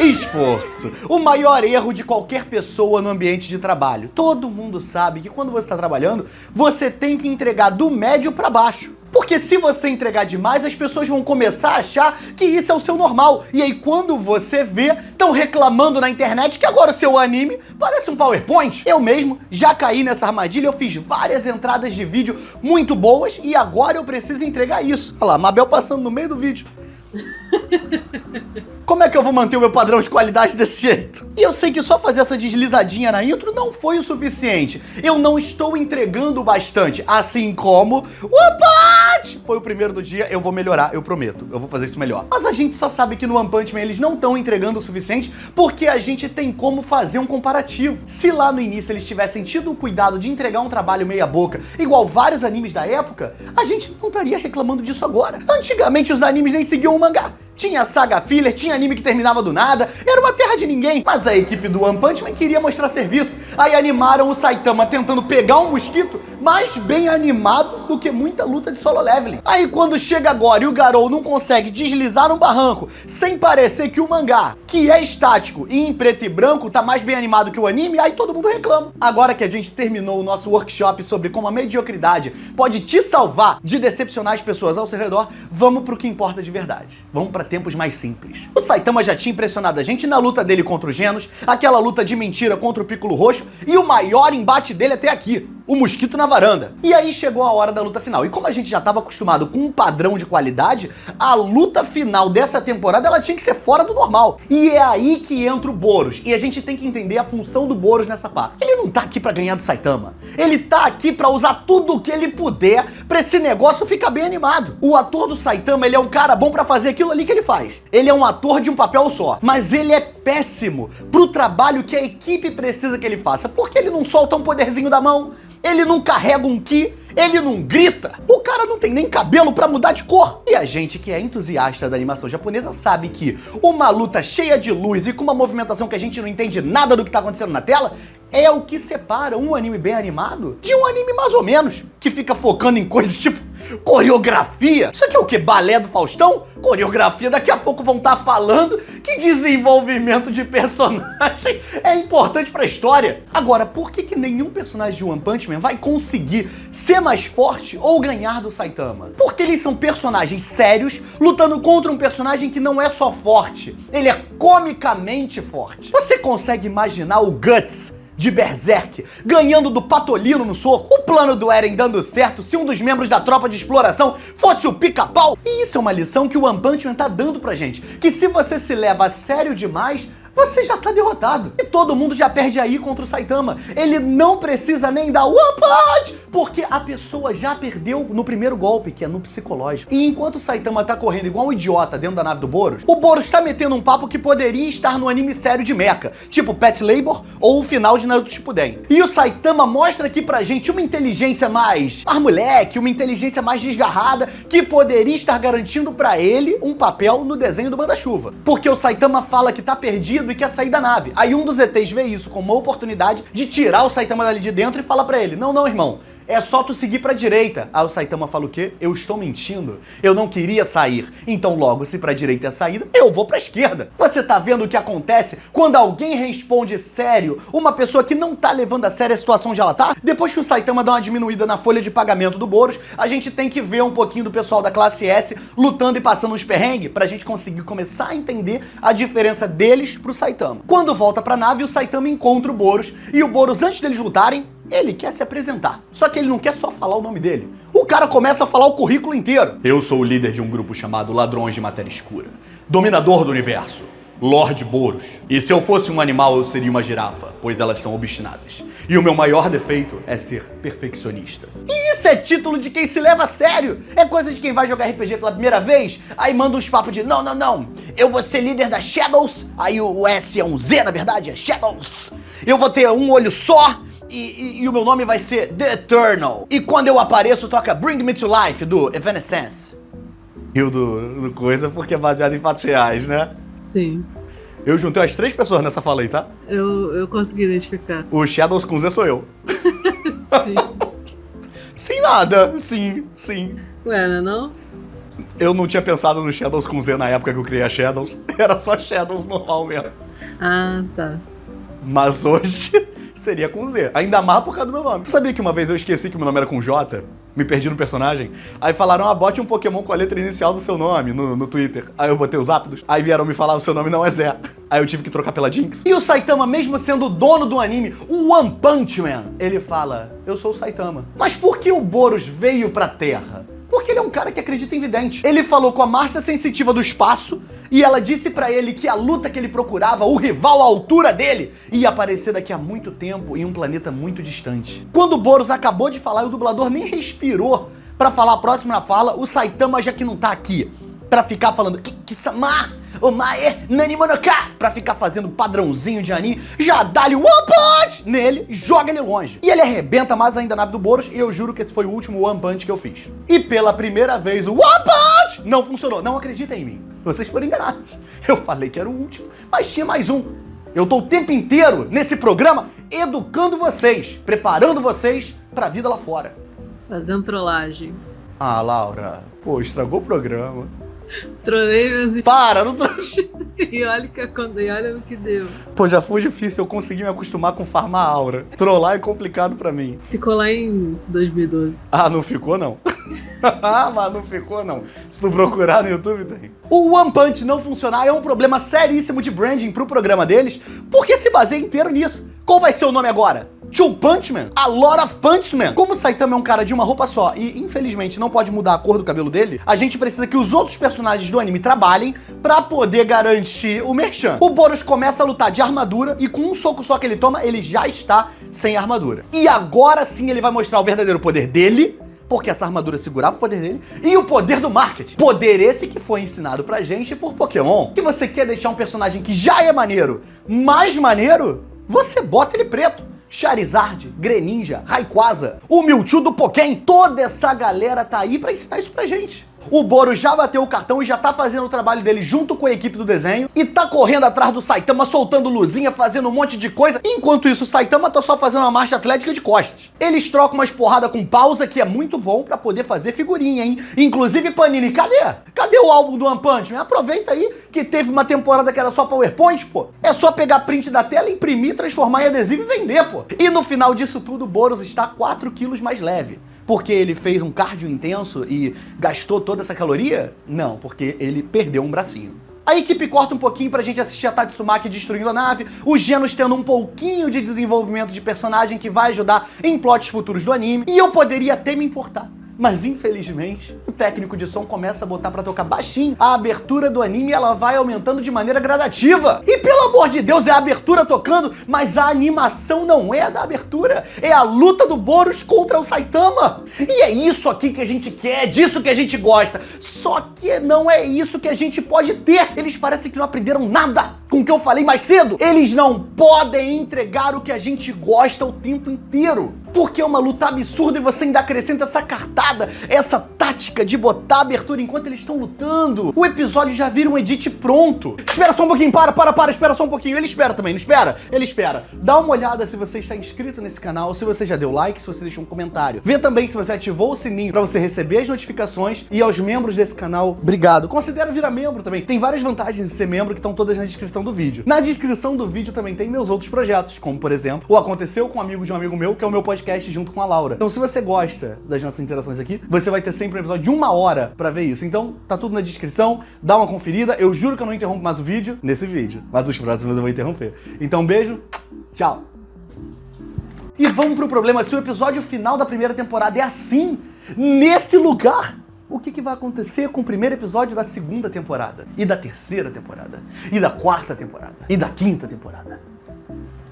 Esforço. O maior erro de qualquer pessoa no ambiente de trabalho. Todo mundo sabe que quando você está trabalhando, você tem que entregar do médio para baixo. Porque se você entregar demais, as pessoas vão começar a achar que isso é o seu normal. E aí quando você vê, estão reclamando na internet que agora o seu anime parece um PowerPoint. Eu mesmo já caí nessa armadilha, eu fiz várias entradas de vídeo muito boas e agora eu preciso entregar isso. Olha lá, Mabel passando no meio do vídeo. Como é que eu vou manter o meu padrão de qualidade desse jeito? E eu sei que só fazer essa deslizadinha na intro não foi o suficiente. Eu não estou entregando bastante, assim como One Punch! Foi o primeiro do dia, eu vou melhorar, eu prometo. Eu vou fazer isso melhor. Mas a gente só sabe que no One Punch Man eles não estão entregando o suficiente porque a gente tem como fazer um comparativo. Se lá no início eles tivessem tido o cuidado de entregar um trabalho meia boca, igual vários animes da época, a gente não estaria reclamando disso agora. Antigamente os animes nem seguiam o mangá. Tinha saga filler, tinha anime que terminava do nada, era uma terra de ninguém. Mas a equipe do One Punch Man queria mostrar serviço. Aí animaram o Saitama tentando pegar um mosquito, mais bem animado do que muita luta de solo leveling. Aí quando chega agora e o Garou não consegue deslizar num barranco, sem parecer que o mangá, que é estático e em preto e branco, tá mais bem animado que o anime, aí todo mundo reclama. Agora que a gente terminou o nosso workshop sobre como a mediocridade pode te salvar de decepcionar as pessoas ao seu redor, vamos pro que importa de verdade. Vamos pra tempos mais simples. O Saitama já tinha impressionado a gente na luta dele contra o Genos, aquela luta de mentira contra o Piccolo Roxo e o maior embate dele até aqui, o mosquito na varanda. E aí chegou a hora da luta final. E como a gente já estava acostumado com um padrão de qualidade, a luta final dessa temporada ela tinha que ser fora do normal. E é aí que entra o Boros. E a gente tem que entender a função do Boros nessa parte. Ele não tá aqui pra ganhar do Saitama. Ele tá aqui pra usar tudo o que ele puder pra esse negócio ficar bem animado. O ator do Saitama, ele é um cara bom pra fazer aquilo ali que ele faz. Ele é um ator de um papel só. Mas ele é péssimo pro trabalho que a equipe precisa que ele faça. Porque ele não solta um poderzinho da mão. Ele não carrega um ki, ele não grita. O cara não tem nem cabelo pra mudar de cor. E a gente que é entusiasta da animação japonesa sabe que uma luta cheia de luz e com uma movimentação que a gente não entende nada do que tá acontecendo na tela é o que separa um anime bem animado de um anime mais ou menos, que fica focando em coisas tipo coreografia. Isso aqui é o que? Balé do Faustão? Coreografia, daqui a pouco vão estar falando que desenvolvimento de personagem é importante pra história. Agora, por que nenhum personagem de One Punch Man vai conseguir ser mais forte ou ganhar do Saitama? Porque eles são personagens sérios lutando contra um personagem que não é só forte, ele é comicamente forte. Você consegue imaginar o Guts de Berserk, ganhando do Patolino no soco, o plano do Eren dando certo se um dos membros da tropa de exploração fosse o Pica-Pau? E isso é uma lição que o One Punch Man tá dando pra gente, que se você se leva a sério demais, você já tá derrotado. E todo mundo já perde aí contra o Saitama. Ele não precisa nem dar One Punch, porque a pessoa já perdeu no primeiro golpe, que é no psicológico. E enquanto o Saitama tá correndo igual um idiota dentro da nave do Boros, o Boros tá metendo um papo que poderia estar no anime sério de mecha, tipo Pet Labor ou o final de Naruto Shippuden. E o Saitama mostra aqui pra gente uma inteligência mais moleque, uma inteligência mais desgarrada, que poderia estar garantindo pra ele um papel no desenho do Manda-Chuva. Porque o Saitama fala que tá perdido e quer sair da nave. Aí um dos ETs vê isso como uma oportunidade de tirar o Saitama dali de dentro e fala pra ele: não, irmão, é só tu seguir pra direita. Aí o Saitama fala o quê? Eu estou mentindo. Eu não queria sair. Então logo, se pra direita é a saída, eu vou pra esquerda. Você tá vendo o que acontece quando alguém responde sério, uma pessoa que não tá levando a sério a situação onde ela tá? Depois que o Saitama dá uma diminuída na folha de pagamento do Boros, a gente tem que ver um pouquinho do pessoal da classe S lutando e passando uns perrengues pra gente conseguir começar a entender a diferença deles pro Saitama. Quando volta pra nave, o Saitama encontra o Boros, e o Boros, antes deles lutarem, ele quer se apresentar. Só que ele não quer só falar o nome dele. O cara começa a falar o currículo inteiro. Eu sou o líder de um grupo chamado Ladrões de Matéria Escura. Dominador do universo. Lord Boros. E se eu fosse um animal, eu seria uma girafa, pois elas são obstinadas. E o meu maior defeito é ser perfeccionista. E isso é título de quem se leva a sério. É coisa de quem vai jogar RPG pela primeira vez, aí manda uns papos de não, eu vou ser líder da Shadows, aí o S é um Z, na verdade, é Shadows. Eu vou ter um olho só, e o meu nome vai ser The Eternal. E quando eu apareço, toca Bring Me to Life, do Evanescence. E o do coisa porque é baseado em fatos reais, né? Sim. Eu juntei as 3 pessoas nessa fala aí, tá? Eu consegui identificar. O Shadows com Z sou eu. Sim. Sem nada, sim. Ué, não? Eu não tinha pensado no Shadows com Z na época que eu criei a Shadows. Era só Shadows normal mesmo. Ah, tá. Mas hoje seria com Z. Ainda mais por causa do meu nome. Você sabia que uma vez eu esqueci que meu nome era com J? Me perdi no personagem. Aí falaram, bote um Pokémon com a letra inicial do seu nome no Twitter. Aí eu botei os Zapdos. Aí vieram me falar, o seu nome não é Zé. Aí eu tive que trocar pela Jinx. E o Saitama, mesmo sendo o dono do anime, o One Punch Man, ele fala, eu sou o Saitama. Mas por que o Boros veio pra Terra? Porque ele é um cara que acredita em vidente. Ele falou com a Márcia Sensitiva do Espaço e ela disse pra ele que a luta que ele procurava, o rival à altura dele, ia aparecer daqui a muito tempo em um planeta muito distante. Quando o Boros acabou de falar e o dublador nem respirou pra falar a próxima fala, o Saitama já que não tá aqui pra ficar falando Kisama, Omae, Nani Monoka, pra ficar fazendo padrãozinho de anime, já dá-lhe One Punch nele, joga ele longe. E ele arrebenta mais ainda a nave do Boros e eu juro que esse foi o último One Punch que eu fiz. E pela primeira vez o One Punch não funcionou. Não acreditem em mim. Vocês foram enganados. Eu falei que era o último, mas tinha mais um. Eu tô o tempo inteiro nesse programa educando vocês, preparando vocês pra vida lá fora. Fazendo trollagem. Ah, Laura, pô, estragou o programa. Trolei meus... Para, não E olha no que deu. Pô, já foi difícil eu conseguir me acostumar com farmar aura. Trollar é complicado pra mim. Ficou lá em 2012. Ah, não ficou não? Mas não ficou não. Se tu procurar no YouTube tem. O One Punch não funcionar é um problema seríssimo de branding pro programa deles, porque se baseia inteiro nisso. Qual vai ser o nome agora? Two Punch Man? A Lot of Punch Man? Como o Saitama é um cara de uma roupa só e, infelizmente, não pode mudar a cor do cabelo dele, a gente precisa que os outros personagens do anime trabalhem pra poder garantir o merchan. O Boros começa a lutar de armadura e com um soco só que ele toma, ele já está sem armadura. E agora sim ele vai mostrar o verdadeiro poder dele, porque essa armadura segurava o poder dele, e o poder do marketing. Poder esse que foi ensinado pra gente por Pokémon. Se você quer deixar um personagem que já é maneiro mais maneiro, você bota ele preto. Charizard, Greninja, Rayquaza, o Mewtwo do Pokémon, toda essa galera tá aí pra ensinar isso pra gente. O Boros já bateu o cartão e já tá fazendo o trabalho dele junto com a equipe do desenho e tá correndo atrás do Saitama, soltando luzinha, fazendo um monte de coisa. Enquanto isso, o Saitama tá só fazendo uma marcha atlética de costas. Eles trocam umas porradas com pausa, que é muito bom pra poder fazer figurinha, hein? Inclusive, Panini, cadê? Cadê o álbum do One Punch Man? Aproveita aí que teve uma temporada que era só PowerPoint, pô. É só pegar print da tela, imprimir, transformar em adesivo e vender, pô. E no final disso tudo, o Boros está 4 quilos mais leve. Porque ele fez um cardio intenso e gastou toda essa caloria? Não, porque ele perdeu um bracinho. A equipe corta um pouquinho pra gente assistir a Tatsumaki destruindo a nave, os Genos tendo um pouquinho de desenvolvimento de personagem que vai ajudar em plots futuros do anime, e eu poderia até me importar. Mas infelizmente, o técnico de som começa a botar pra tocar baixinho. A abertura do anime, ela vai aumentando de maneira gradativa. E pelo amor de Deus, é a abertura tocando, mas a animação não é a da abertura. É a luta do Boros contra o Saitama. E é isso aqui que a gente quer, é disso que a gente gosta. Só que não é isso que a gente pode ter. Eles parecem que não aprenderam nada com o que eu falei mais cedo. Eles não podem entregar o que a gente gosta o tempo inteiro. Porque é uma luta absurda e você ainda acrescenta essa cartada, essa tática de botar a abertura enquanto eles estão lutando. O episódio já vira um edit pronto. Espera só um pouquinho, espera só um pouquinho. Ele espera também, não espera? Ele espera. Dá uma olhada se você está inscrito nesse canal, se você já deu like, se você deixou um comentário. Vê também se você ativou o sininho para você receber as notificações. E aos membros desse canal, obrigado. Considera virar membro também. Tem várias vantagens de ser membro que estão todas na descrição do vídeo. Na descrição do vídeo também tem meus outros projetos, como por exemplo, o Aconteceu com um amigo de um amigo meu, que é o meu podcast junto com a Laura. Então se você gosta das nossas interações aqui, você vai ter sempre um episódio de 1 hora pra ver isso. Então tá tudo na descrição, dá uma conferida. Eu juro que eu não interrompo mais o vídeo nesse vídeo, mas os próximos eu vou interromper. Então beijo, tchau. E vamos pro problema. Se o episódio final da primeira temporada é assim, nesse lugar, o que vai acontecer com o primeiro episódio da segunda temporada? E da terceira temporada? E da quarta temporada? E da quinta temporada?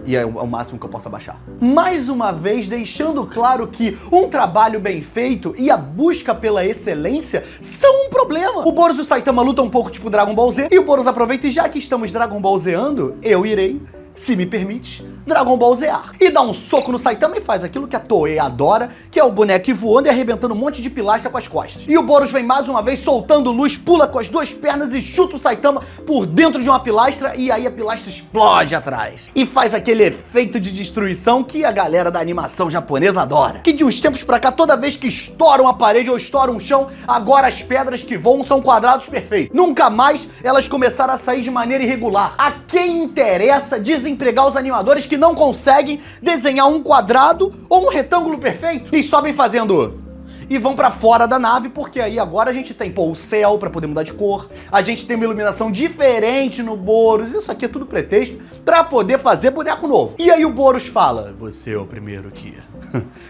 E é o máximo que eu posso abaixar. Mais uma vez, deixando claro que um trabalho bem feito e a busca pela excelência são um problema. O Boros e o Saitama lutam um pouco tipo Dragon Ball Z, e o Boros aproveita e já que estamos Dragon Ball Zando, eu irei, se me permite, Dragon Ball ZR. E dá um soco no Saitama e faz aquilo que a Toei adora, que é o boneco voando e arrebentando um monte de pilastra com as costas. E o Boros vem mais uma vez soltando luz, pula com as duas pernas e chuta o Saitama por dentro de uma pilastra, e aí a pilastra explode atrás. E faz aquele efeito de destruição que a galera da animação japonesa adora. Que de uns tempos pra cá, toda vez que estoura uma parede ou estoura um chão, agora as pedras que voam são quadrados perfeitos. Nunca mais elas começaram a sair de maneira irregular. A quem interessa desempregar os animadores que não conseguem desenhar um quadrado ou um retângulo perfeito? Eles sobem fazendo... e vão pra fora da nave, porque aí agora a gente tem, o céu pra poder mudar de cor, a gente tem uma iluminação diferente no Boros, isso aqui é tudo pretexto pra poder fazer boneco novo. E aí o Boros fala, você é o primeiro que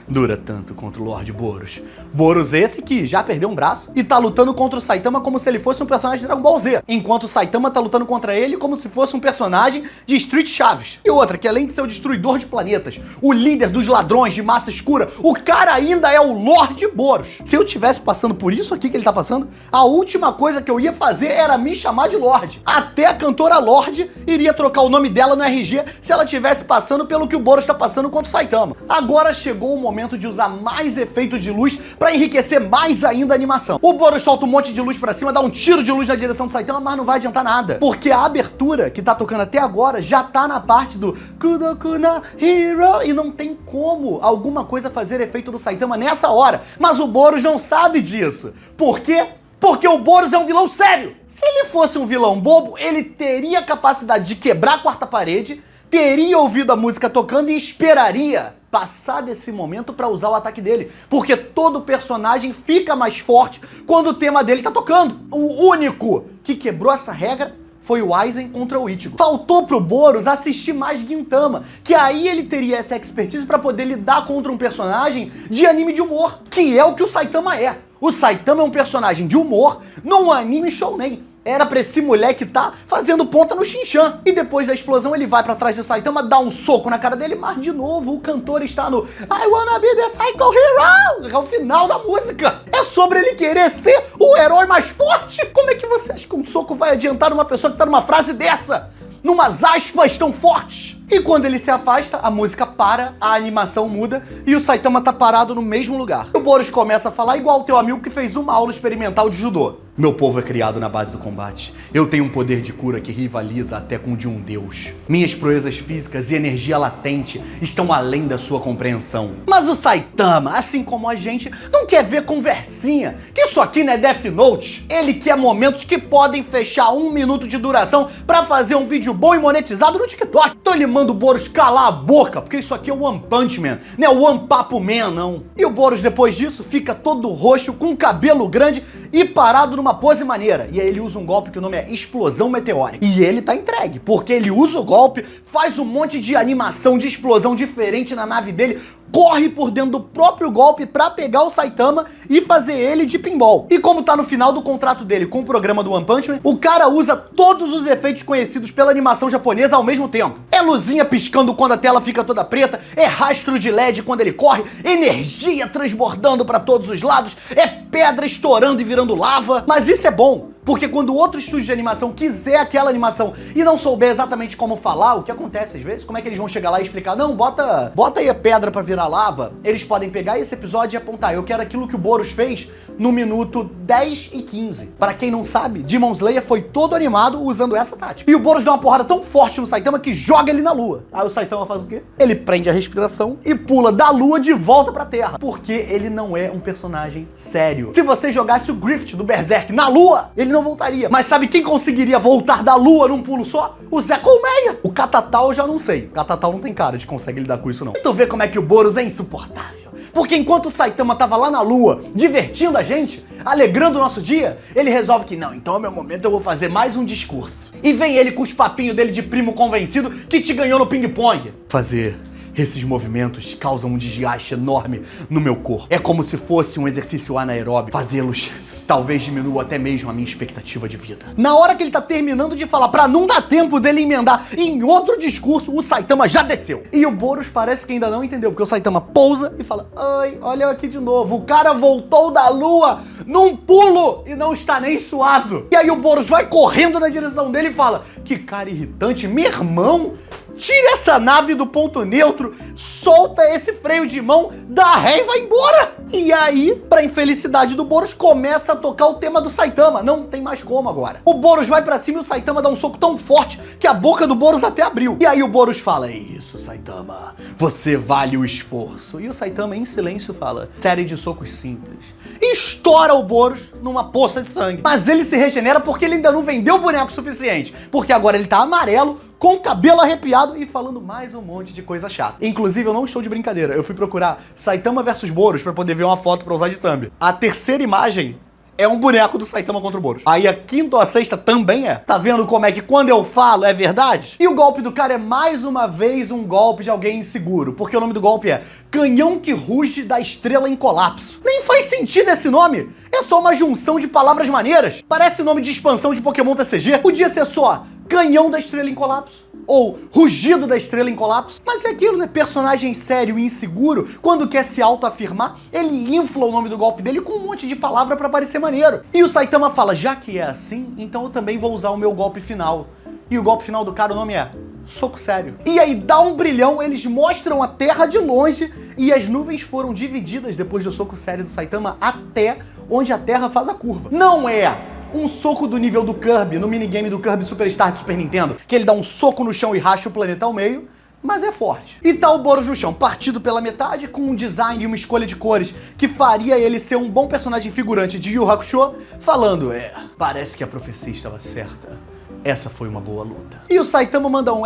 dura tanto contra o Lorde Boros. Boros esse que já perdeu um braço e tá lutando contra o Saitama como se ele fosse um personagem de Dragon Ball Z, enquanto o Saitama tá lutando contra ele como se fosse um personagem de Street Chaves. E outra, que além de ser o destruidor de planetas, o líder dos ladrões de massa escura, o cara ainda é o Lorde Boros. Se eu tivesse passando por isso aqui que ele tá passando, a última coisa que eu ia fazer era me chamar de Lorde. Até a cantora Lorde iria trocar o nome dela no RG se ela tivesse passando pelo que o Boros tá passando contra o Saitama. Agora chegou o momento de usar mais efeitos de luz pra enriquecer mais ainda a animação. O Boros solta um monte de luz pra cima, dá um tiro de luz na direção do Saitama, mas não vai adiantar nada, porque a abertura que tá tocando até agora já tá na parte do Kudokuna Hero e não tem como alguma coisa fazer efeito do Saitama nessa hora. Mas o Boros não sabe disso. Por quê? Porque o Boros é um vilão sério. Se ele fosse um vilão bobo, ele teria a capacidade de quebrar a quarta parede, teria ouvido a música tocando e esperaria passar desse momento pra usar o ataque dele. Porque todo personagem fica mais forte quando o tema dele tá tocando. O único que quebrou essa regra foi o Aizen contra o Ichigo. Faltou pro Boros assistir mais Gintama, que aí ele teria essa expertise pra poder lidar contra um personagem de anime de humor, que é o que o Saitama é. O Saitama é um personagem de humor num anime shounen. Era pra esse moleque tá fazendo ponta no Shinchan. E depois da explosão ele vai pra trás do Saitama, dá um soco na cara dele, mas de novo o cantor está no I wanna be the Psycho Hero. É o final da música. É sobre ele querer ser o herói mais forte. Como é que você acha que um soco vai adiantar uma pessoa que tá numa frase dessa? Numas aspas tão fortes. E quando ele se afasta, a música para, a animação muda e o Saitama tá parado no mesmo lugar. O Boros começa a falar igual o teu amigo que fez uma aula experimental de judô. Meu povo é criado na base do combate. Eu tenho um poder de cura que rivaliza até com o de um deus. Minhas proezas físicas e energia latente estão além da sua compreensão. Mas o Saitama, assim como a gente, não quer ver conversinha, que isso aqui não é Death Note. Ele quer momentos que podem fechar 1 minuto de duração pra fazer um vídeo bom e monetizado no TikTok. Então ele manda o Boros calar a boca, porque isso aqui é o One Punch Man, não é o One Papo Man, não. E o Boros, depois disso, fica todo roxo, com cabelo grande e parado numa pose maneira. E aí ele usa um golpe que o nome é Explosão Meteórica. E ele tá entregue, porque ele usa o golpe, faz um monte de animação de explosão diferente na nave dele, corre por dentro do próprio golpe pra pegar o Saitama e fazer ele de pinball. E como tá no final do contrato dele com o programa do One Punch Man, o cara usa todos os efeitos conhecidos pela animação japonesa ao mesmo tempo. É luzinha piscando quando a tela fica toda preta, é rastro de LED quando ele corre, energia transbordando pra todos os lados, é pedra estourando e virando lava. Mas isso é bom, porque quando outro estúdio de animação quiser aquela animação e não souber exatamente como falar, o que acontece às vezes, como é que eles vão chegar lá e explicar, não, bota aí a pedra pra virar lava, eles podem pegar esse episódio e apontar, eu quero aquilo que o Boros fez no minuto 10 e 15. Para quem não sabe, Demon Slayer foi todo animado usando essa tática. E o Boros dá uma porrada tão forte no Saitama que joga ele na lua. Aí o Saitama faz o quê? Ele prende a respiração e pula da lua de volta pra terra, porque ele não é um personagem sério. Se você jogasse o Griffith do Berserk na lua, ele não voltaria. Mas sabe quem conseguiria voltar da lua num pulo só? O Zé Colmeia. O Catatal eu já não sei. O Catatal não tem cara de conseguir lidar com isso, não. E tu vê como é que o Boros é insuportável. Porque enquanto o Saitama tava lá na lua, divertindo a gente, alegrando o nosso dia, ele resolve que não, então é meu momento, eu vou fazer mais um discurso. E vem ele com os papinhos dele de primo convencido que te ganhou no ping-pong. Fazer esses movimentos causam um desgaste enorme no meu corpo. É como se fosse um exercício anaeróbico. Fazê-los talvez diminua até mesmo a minha expectativa de vida. Na hora que ele tá terminando de falar, pra não dar tempo dele emendar em outro discurso, o Saitama já desceu. E o Boros parece que ainda não entendeu, porque o Saitama pousa e fala, ai, olha eu aqui de novo, o cara voltou da lua num pulo e não está nem suado. E aí o Boros vai correndo na direção dele e fala, que cara irritante, meu irmão, tira essa nave do ponto neutro, solta esse freio de mão, dá ré e vai embora. E aí, pra infelicidade do Boros, começa a tocar o tema do Saitama. Não tem mais como agora. O Boros vai pra cima e o Saitama dá um soco tão forte que a boca do Boros até abriu. E aí o Boros fala, é isso, Saitama, você vale o esforço. E o Saitama, em silêncio, fala, série de socos simples. E estoura o Boros numa poça de sangue. Mas ele se regenera porque ele ainda não vendeu o boneco suficiente. Porque agora ele tá amarelo, com o cabelo arrepiado e falando mais um monte de coisa chata. Inclusive, eu não estou de brincadeira. Eu fui procurar Saitama versus Boros pra poder ver uma foto pra usar de thumb. A terceira imagem é um boneco do Saitama contra o Boros. Aí a quinta ou a sexta também é. Tá vendo como é que quando eu falo é verdade? E o golpe do cara é mais uma vez um golpe de alguém inseguro, porque o nome do golpe é Canhão que Ruge da Estrela em Colapso. Nem faz sentido esse nome. É só uma junção de palavras maneiras. Parece nome de expansão de Pokémon TCG. Podia ser só Canhão da Estrela em Colapso, ou Rugido da Estrela em Colapso. Mas é aquilo, né? Personagem sério e inseguro, quando quer se autoafirmar, ele infla o nome do golpe dele com um monte de palavra pra parecer maneiro. E o Saitama fala, já que é assim, então eu também vou usar o meu golpe final. E o golpe final do cara, o nome é Soco Sério. E aí dá um brilhão, eles mostram a Terra de longe e as nuvens foram divididas depois do soco sério do Saitama até onde a Terra faz a curva. Não é um soco do nível do Kirby, no minigame do Kirby Superstar de Super Nintendo, que ele dá um soco no chão e racha o planeta ao meio, mas é forte. E tá o Boros no chão, partido pela metade, com um design e uma escolha de cores que faria ele ser um bom personagem figurante de Yu Yu Hakusho, falando, parece que a profecia estava certa. Essa foi uma boa luta. E o Saitama manda um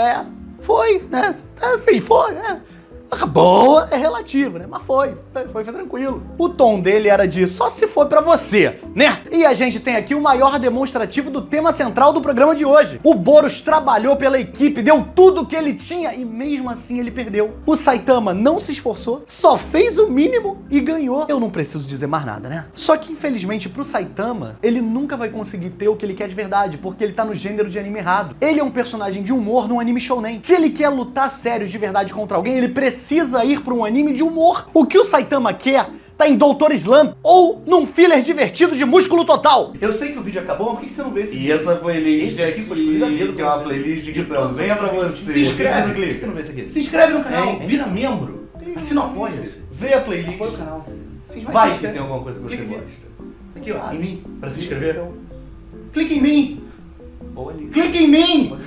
foi, né? Assim, foi, né? Boa é relativo, né? Mas foi tranquilo. O tom dele era de só se for pra você, né? E a gente tem aqui o maior demonstrativo do tema central do programa de hoje. O Boros trabalhou pela equipe, deu tudo o que ele tinha e mesmo assim ele perdeu. O Saitama não se esforçou, só fez o mínimo e ganhou. Eu não preciso dizer mais nada, né? Só que infelizmente pro Saitama, ele nunca vai conseguir ter o que ele quer de verdade, porque ele tá no gênero de anime errado. Ele é um personagem de humor num anime shounen. Se ele quer lutar sério de verdade contra alguém, ele precisa ir para um anime de humor. O que o Saitama quer tá em Doutor Slump ou num filler divertido de músculo total. Eu sei que o vídeo acabou, mas por que você não vê esse E vídeo? essa playlist Esse aqui foi escolhida a dedo que é uma pra você. playlist que também é pra você. Se inscreve, Por que clique. Você não vê esse aqui? Se inscreve no canal, Hein? vira membro, assina o apoia-se, Vê a playlist. apoia o canal. Vai que tem alguma coisa que você Clica aqui. gosta. Aqui, ó, Sabe? em mim, pra se inscrever. Clique em mim! Ou ali. Clique em mim!